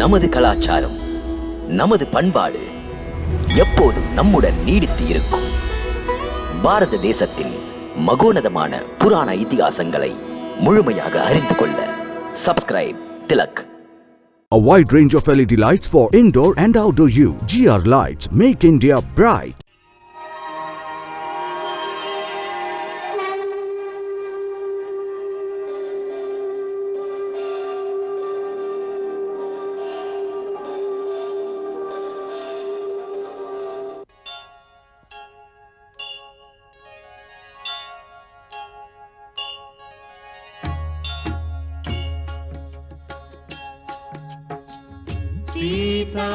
நமது கலாச்சாரம், நமது பண்பாடு எப்போதும் நம்முடன் நீடித்து இருக்கும். பாரத தேசத்தின் மகோனதமான புராண இதிகாசங்களை முழுமையாக அறிந்து கொள்ள subscribe Tilak. A wide range of LED lights for indoor and outdoor use. GR Lights make India bright.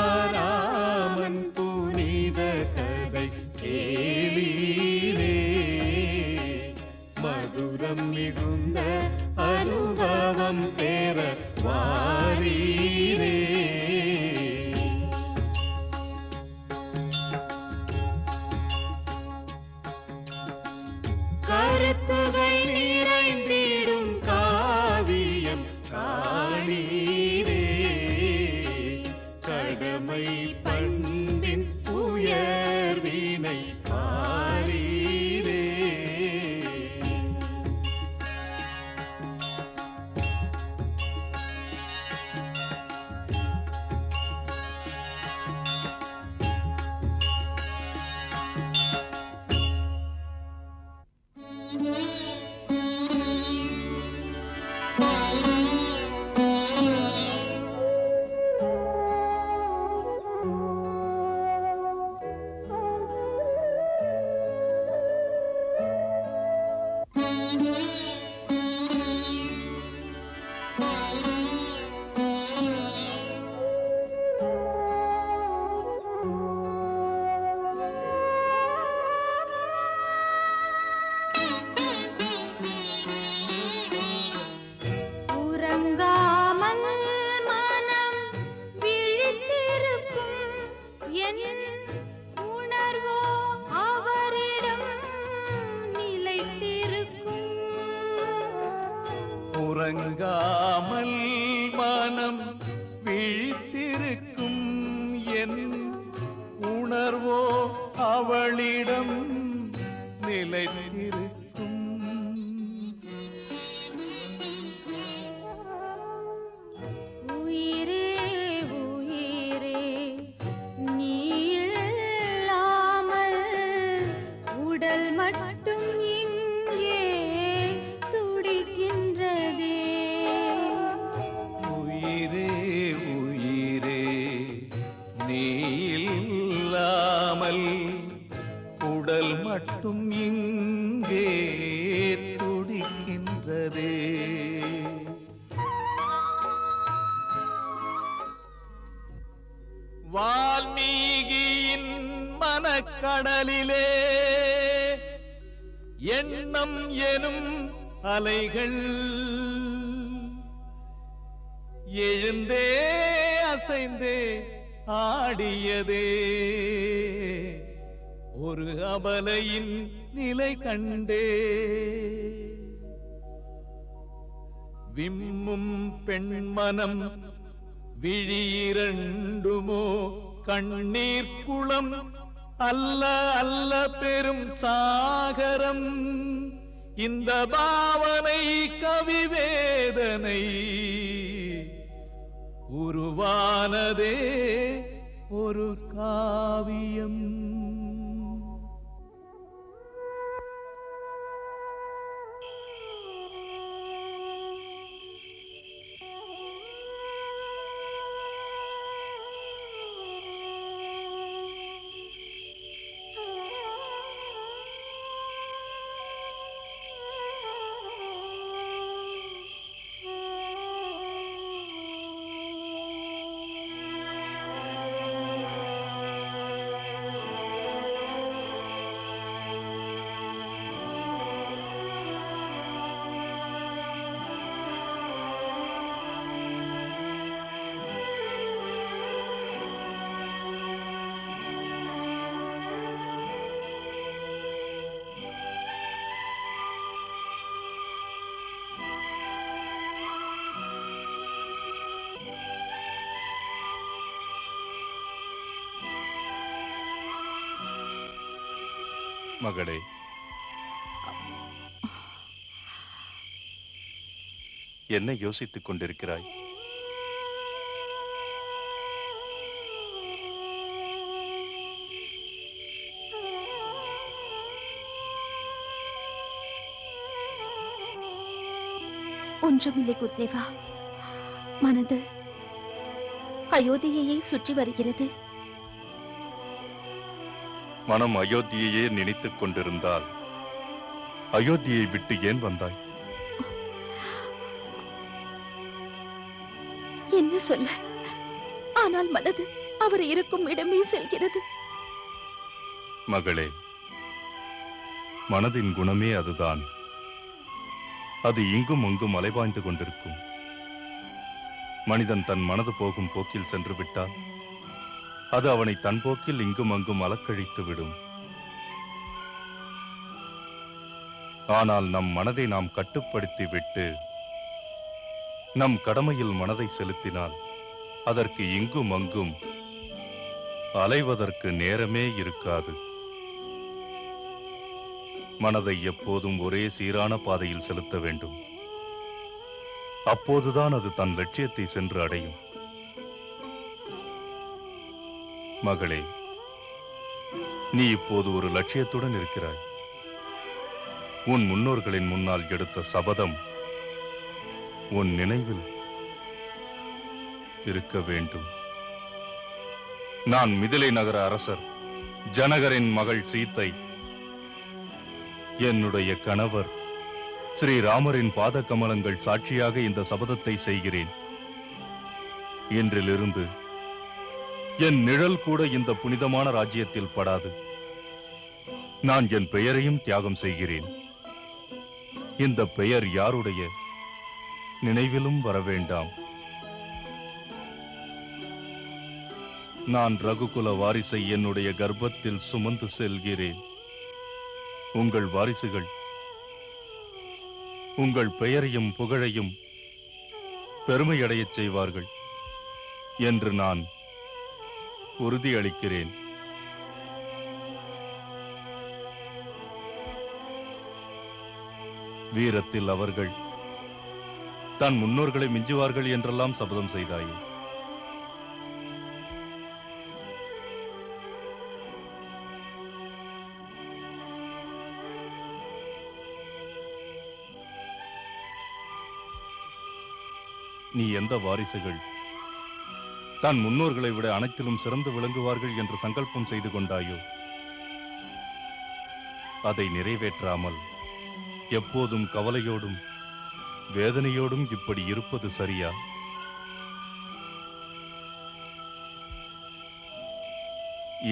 Sitharaman புனித கதை கேளீரே, மதுரம் மிகுந்த அனுபவம் பெற வாரீரே. கருத்துகள் நிறைந்திடும் காவியம் காணீரே, கடமை பண்பின் உயர்வினை பாரீரே. உறங்காமல் மனம் விழித்திருக்கும் என் உணர்வோ அவளிடம் நிலைத்திருக்கும். உயிரே உயிரே நீ இல்லாமல் உடல் மட்டும் இங்கே துடிக்கின்றதே. உயிரே உயிரே நீ இல்லாமல் உடல் மட்டும் இங்கே துடிக்கின்றதே. வால்மீகியின் மனக்கடலிலே எண்ணம் எனும் அலைகள் எழுந்தே அசைந்தே ஆடியதே, ஒரு அபலையின் நிலை கண்டே. விம்மும் பெண்மனம் விழியிரண்டுமோ கண்ணீர் குளம் அல்ல அல்ல பெரும் சாகரம். இந்த பாவனை கவிவேதனை உருவானதே ஒரு காவியம். மகளே, என்ன யோசித்துக் கொண்டிருக்கிறாய்? ஒன்றுமில்லை குருதேவா. மனது அயோத்தியையை சுற்றி வருகிறது. மனம் அயோத்தியையே நினைத்துக் கொண்டிருந்தால் அயோத்தியை விட்டு ஏன் வந்தாய்? என்ன சொல்ல? ஆனால் மனது அவர் இருக்கும் இடமே செல்கிறது. மகளே, மனதின் குணமே அதுதான். அது இங்கும் அங்கும் அலைபாய்ந்து கொண்டிருக்கும். மனிதன் தன் மனது போகும் போக்கில் சென்று விட்டால் அது அவனை தன் போக்கில் இங்கும் அங்கும் அலக்கழித்து விடும். ஆனால் நம் மனதை நாம் கட்டுப்படுத்தி விட்டு நம் கடமையில் மனதை செலுத்தினால் அதற்கு இங்கும் அங்கும் அலைவதற்கு நேரமே இருக்காது. மனதை எப்போதும் ஒரே சீரான பாதையில் செலுத்த வேண்டும். அப்போதுதான் அது தன் லட்சியத்தை சென்று அடையும். மகளே, நீ இப்போது ஒரு லட்சியத்துடன் இருக்கிறாய். உன் முன்னோர்களின் முன்னால் எடுத்த சபதம் உன் நினைவில் இருக்க வேண்டும். நான் மிதிலை நகர அரசர் ஜனகரின் மகள் சீத்தை, என்னுடைய கணவர் ஸ்ரீராமரின் பாத கமலங்கள் சாட்சியாக இந்த சபதத்தை செய்கிறேன். இன்றிலிருந்து என் நிழல் கூட இந்த புனிதமான ராஜ்யத்தில் படாது. நான் என் பெயரையும் தியாகம் செய்கிறேன். இந்த பெயர் யாருடைய நினைவிலும் வர வேண்டாம். நான் ரகுகுல வாரிசை என்னுடைய கர்ப்பத்தில் சுமந்து செல்கிறேன். உங்கள் வாரிசுகள் உங்கள் பெயரையும் புகழையும் பெருமையடையச் செய்வார்கள் என்று நான் உறுதியளிக்கிறேன். வீரத்தில் அவர்கள் தன் முன்னோர்களை மிஞ்சுவார்கள் என்றெல்லாம் சபதம் செய்தாயே. நீ எந்த வாரிசுகள் தன் முன்னோர்களை விட அனைத்திலும் சிறந்து விளங்குவார்கள் என்று சங்கல்பம் செய்து கொண்டாயோ, அதை நிறைவேற்றாமல் எப்போதும் கவலையோடும் வேதனையோடும் இப்படி இருப்பது சரியா?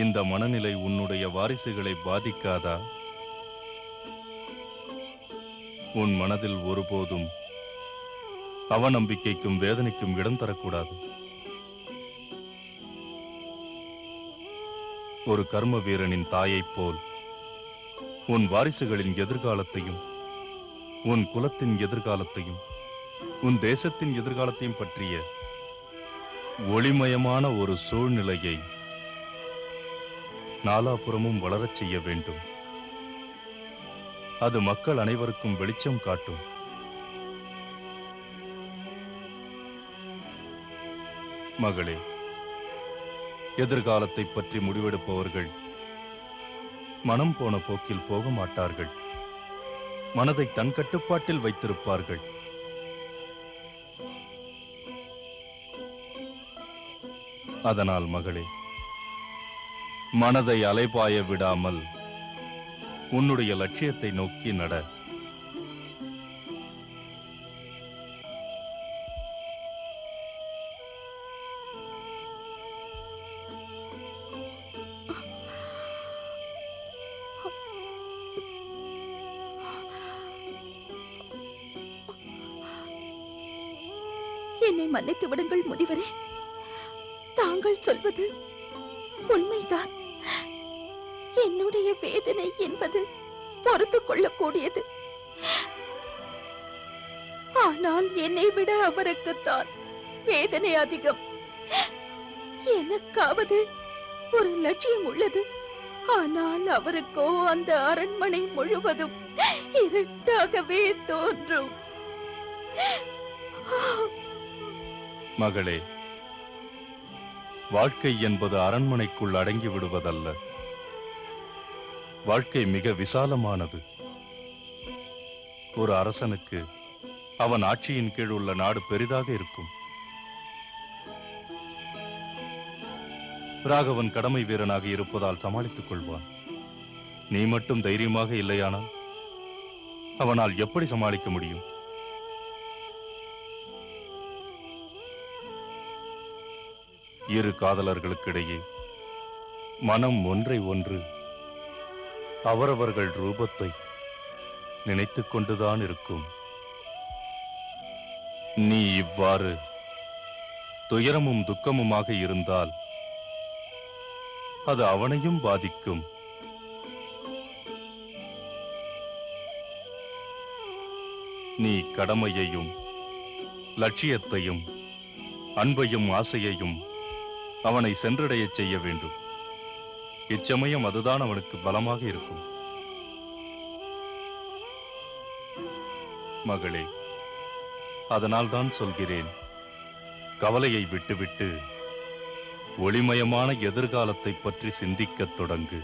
இந்த மனநிலை உன்னுடைய வாரிசுகளை பாதிக்காதா? உன் மனதில் ஒருபோதும் அவநம்பிக்கைக்கும் வேதனைக்கும் இடம் தரக்கூடாது. ஒரு கர்ம வீரனின் தாயைப் போல் உன் வாரிசுகளின் எதிர்காலத்தையும் உன் குலத்தின் எதிர்காலத்தையும் உன் தேசத்தின் எதிர்காலத்தையும் பற்றிய ஒளிமயமான ஒரு சூழ்நிலையை நாலாபுறமும் வளரச் செய்ய வேண்டும். அது மக்கள் அனைவருக்கும் வெளிச்சம் காட்டும். மகளே, எதிர்காலத்தை பற்றி முடிவெடுப்பவர்கள் மனம் போன போக்கில் போக மாட்டார்கள். மனதை தன் கட்டுப்பாட்டில் வைத்திருப்பார்கள். அதனால் மகளே, மனதை அலைபாய விடாமல் உன்னுடைய லட்சியத்தை நோக்கி நட. என்னை மன்னித்து விடுங்கள் முனிவரே. தாங்கள் சொல்வது உண்மைதான். என்னுடைய வேதனை என்பது பொறுத்துக் கொள்ளக்கூடியது. ஆனால் என்னை விட அவருக்குத்தான் வேதனை அதிகம். எனக்காவது ஒரு லட்சியம் உள்ளது. ஆனால் அவருக்கோ அந்த அரண்மனை முழுவதும் இருட்டாகவே தோன்றும். மகளே, வாழ்க்கை என்பது அரண்மனைக்குள் அடங்கி விடுவதல்ல. வாழ்க்கை மிக விசாலமானது. ஒரு அரசனுக்கு அவன் ஆட்சியின் கீழ் உள்ள நாடு பெரிதாக இருக்கும். ராகவன் கடமை வீரனாக இருப்பதால் சமாளித்துக் கொள்வான். நீ மட்டும் தைரியமாக இல்லையானால் அவனால் எப்படி சமாளிக்க முடியும்? இரு காதலர்களுக்கிடையே மனம் ஒன்றை ஒன்று அவரவர்கள் ரூபத்தை நினைத்துக் கொண்டுதான் இருக்கும். நீ இவ்வாறு துயரமும் துக்கமுமாக இருந்தால் அது அவனையும் பாதிக்கும். நீ கடமையையும் லட்சியத்தையும் அன்பையும் ஆசையையும் அவனை சென்றடையச் செய்ய வேண்டும். இச்சமயம் அதுதான் அவனுக்கு பலமாக இருக்கும். மகளே, அதனால்தான் சொல்கிறேன், கவலையை விட்டுவிட்டு ஒளிமயமான எதிர்காலத்தை பற்றி சிந்திக்கத் தொடங்கு.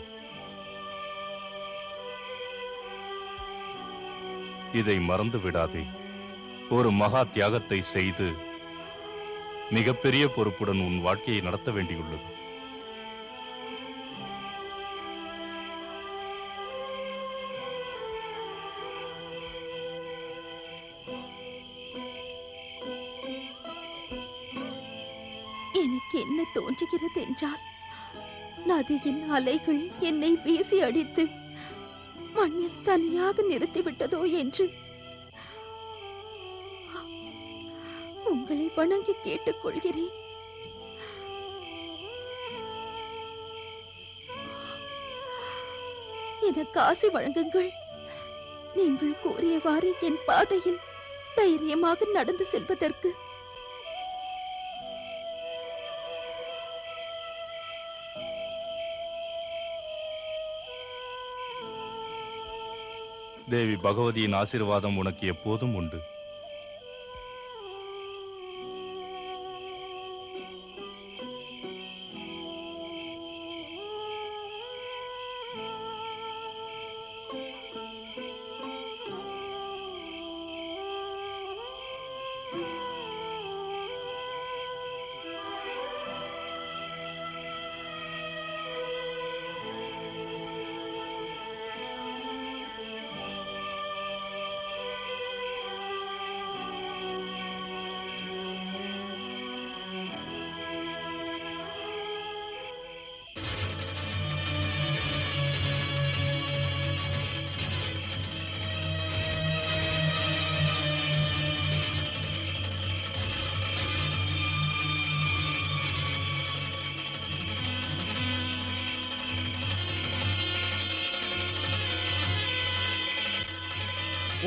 இதை மறந்து விடாதே. ஒரு மகா தியாகத்தை செய்து மிகப்பெரிய பொறுப்புடன் உன் வாழ்க்கையை நடத்த வேண்டியுள்ளது. எனக்கு என்ன தோன்றுகிறது என்றால், நதியின் அலைகள் என்னை வீசி அடித்து மண்ணில் தனியாக நிறுத்திவிட்டதோ என்று. உங்களை வணங்கி கேட்டுக்கொள்கிறேன். எனக்கு ஆசை வழங்குங்கள். நீங்கள் கூறியவாறு என் பாதையில் தைரியமாக நடந்து செல்வதற்கு. தேவி பகவதியின் ஆசீர்வாதம் உனக்கு எப்போதும் உண்டு.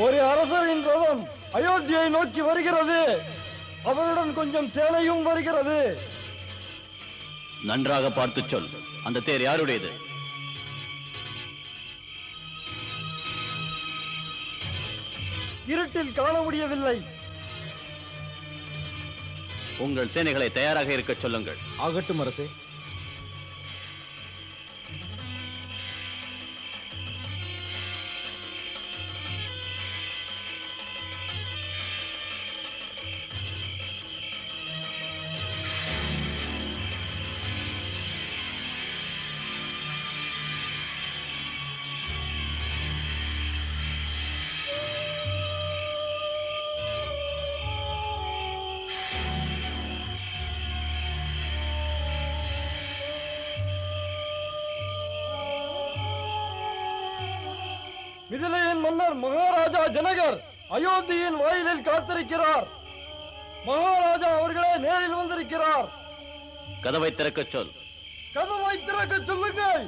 ஒரு அரசரின் ரதம் அயோத்தியை நோக்கி வருகிறது. அவருடன் கொஞ்சம் சேனையும் வருகிறது. நன்றாக பார்த்து சொல். அந்த தேர் யாருடையது? இருட்டில் காண முடியவில்லை. உங்கள் சேனைகளை தயாராக இருக்க சொல்லுங்கள். ஆகட்டும் அரசே. மிதிலையின் மன்னர் மகாராஜா ஜனகர் அயோத்தியின் வாயிலில் காத்திருக்கிறார். மகாராஜா அவர்களே நேரில் வந்திருக்கிறார். கதவை திறக்க சொல். கதவை திறக்க சொல்லுங்கள்.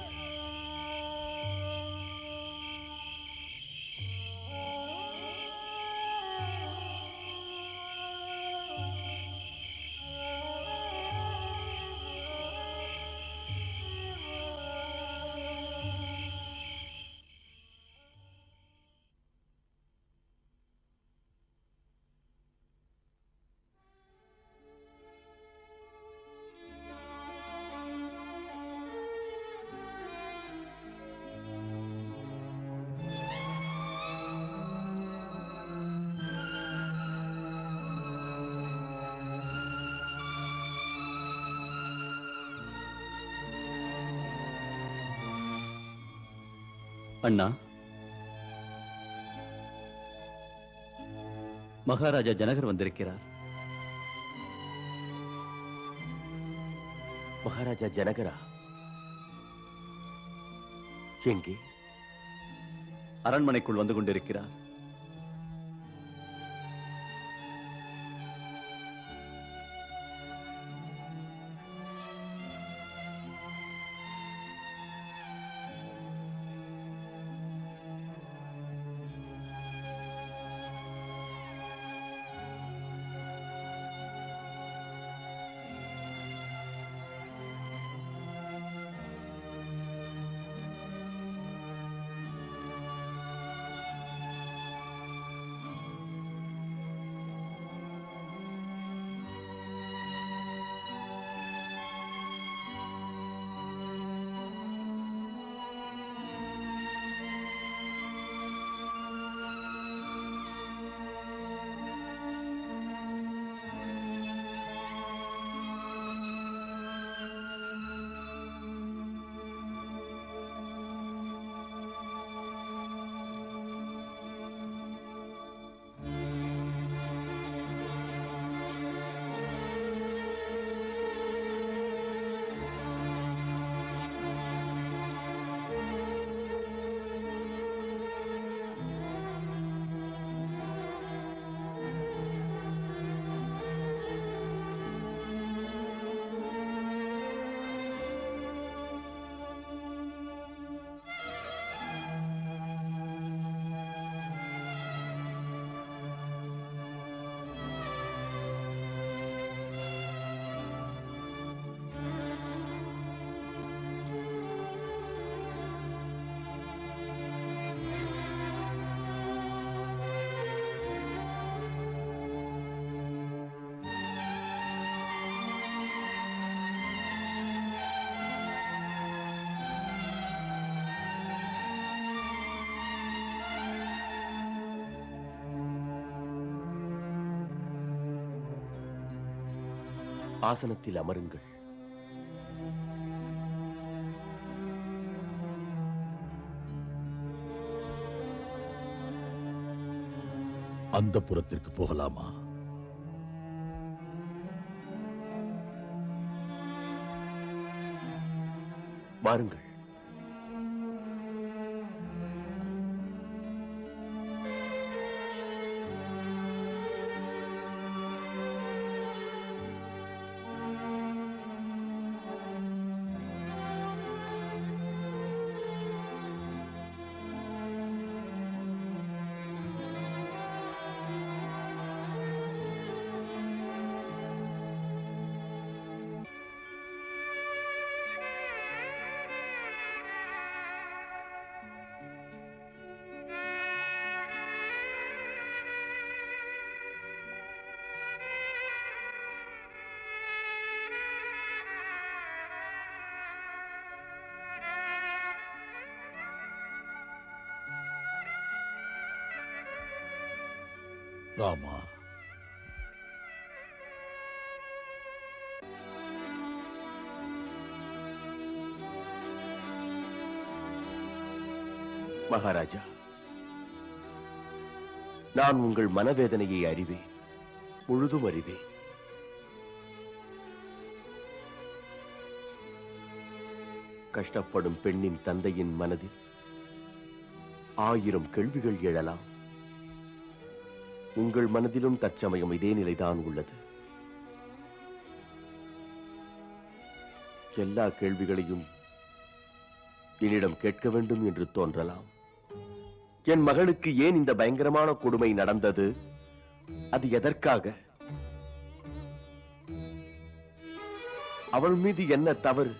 அண்ணா, மகாராஜா ஜனகர் வந்திருக்கிறார். மகாராஜா ஜனகரா எங்கே? அரண்மனைக்குள் வந்து கொண்டிருக்கிறார். ஆசனத்தில் அமருங்கள். அந்த புறத்திற்கு போகலாமா? வாருங்கள். ராமா, மகாராஜா, நான் உங்கள் மனவேதனையை அறிவேன், முழுதும் அறிவேன். கஷ்டப்படும் பெண்ணின் தந்தையின் மனதில் 1000 கேள்விகள் எழலாம். உங்கள் மனதிலும் தற்சமயம் இதே நிலைதான் உள்ளது. எல்லா கேள்விகளையும் என்னிடம் கேட்க வேண்டும் என்று தோன்றலாம். என் மகளுக்கு ஏன் இந்த பயங்கரமான கொடுமை நடந்தது? அது எதற்காக? அவள் மீது என்ன தவறு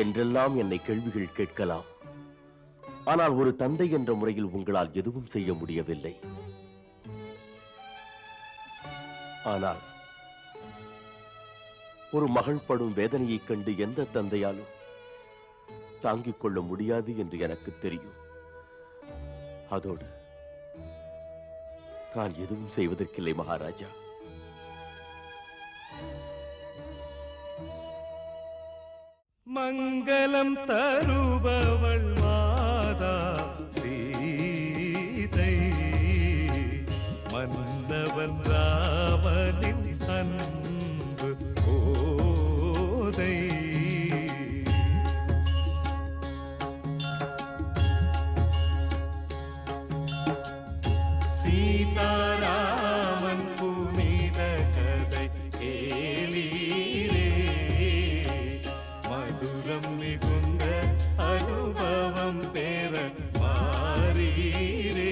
என்றெல்லாம் என்னை கேள்விகள் கேட்கலாம். ஆனால் ஒரு தந்தை என்ற முறையில் உங்களால் எதுவும் செய்ய முடியவில்லை. ஆனால் ஒரு மகள் படும் வேதனையைக் கண்டு எந்த தந்தையாலும் தாங்கிக் கொள்ள முடியாது என்று எனக்கு தெரியும். அதோடு நான் எதுவும் செய்வதற்கில்லை மகாராஜா. மங்களம் தருபவள் மாதா சீதை, மன்னவன் ராமனின் அன்பு கோதை. சீதாராமன் புனித கதை கேளீரே, மதுரம் மிகுந்த அனுபவம் பெற மாறீரே.